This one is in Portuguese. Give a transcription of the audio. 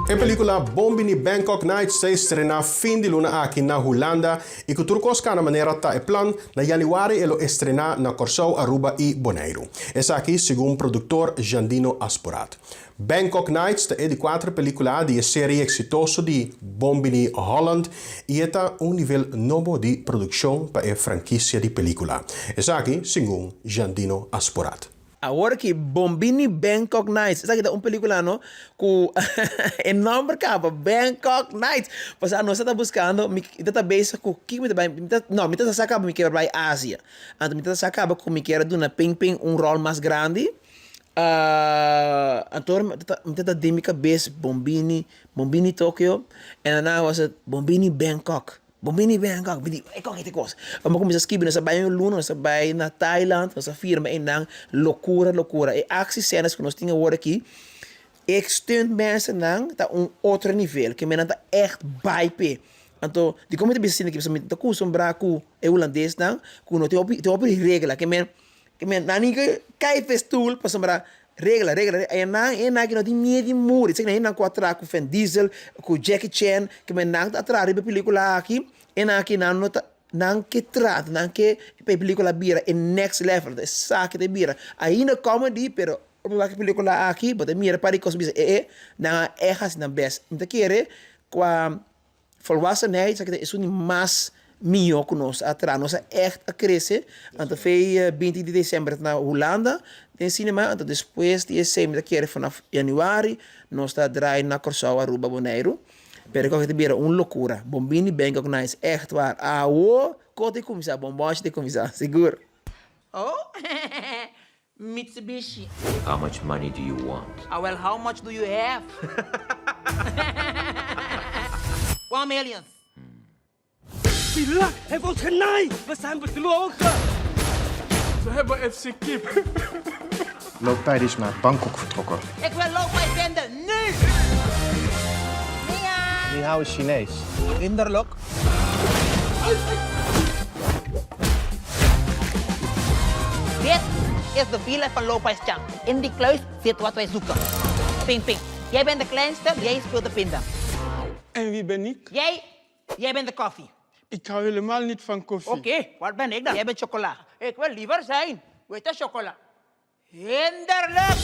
A película Bini Bangkok Nights se estrena fin de luna aqui na Holanda e que turcos na maneira tá é plan na januari elo estrena na Korsòu, Aruba e Boneiru. Essa aqui segundo o produtor Jandino Asporaat. Bangkok Nights é de 4 películas de série exitoso de Bini Holland e é nível novo de produção para a franquia de película. Essa aqui segundo Jandino Asporaat. Agora que Bini Bangkok Nights, essa aqui é uma película não com enorme capa Bangkok Nights. Porque nós estamos buscando database com que me não me está acaba me quer para a Ásia. Então me está acaba com me quer de uma ping rol mais grande. Então me está de minha cabeça Bini Tokyo e na was het Bini Bangkok. Bini Bangkok, é qualquer coisa. Vamos começar a escrever nessa baía no Luna, nessa baía na Thailand, nessa firma e não loucura. E as cenas que nós tínhamos agora aqui, extend mensen não tá outro nível, que men tá echt bype. Então, de como te pensando que você tá com um braco holandês não, com não te op regra, que men na ninguém cai festool para sombrar regla. E na que não tem medo de morrer. Sei que não contra com Vin Diesel, com Jackie Chan, que men não tá atrás da película aqui. E na que não que trata, não que película bira é next level, é saque de bira. Ainda comedy, pero a película aqui, but mira para que os bisa na erras na best. Então querer com a volwassenheid, sei que é o mais melhor que nós atrás, nós echt a crescer. Então foi 20 de dezembro na Holanda, tem cinema, então depois de dezembro querer vanaf januari, nós está draaien na Korsòu, Aruba, Boneiru. Pero que te bira loucura. Bini Bangkok Nights, echt waar. Kote começar, bombons de começar, seguro. Oh, Mitsubishi. How much money do you want? Well, how much do you have? 1 million. Bila, hij wil genaaid. We zijn bedrogen. We hebben FC Kip. Looptijd is naar Bangkok vertrokken. Ik wil looptijd vinden, nu! Die hou is Chinees. Inderlijk. Dit is de file van Loopijsjang. In die kluis zit wat wij zoeken. Ping. Jij bent de kleinste, jij speelt de pinda. En wie ben ik? Jij bent de koffie. Ik hou helemaal niet van koffie. Oké, wat ben ik dan? Jij bent chocola. Ik wil liever zijn. Weet je, chocola. Hinderlijk!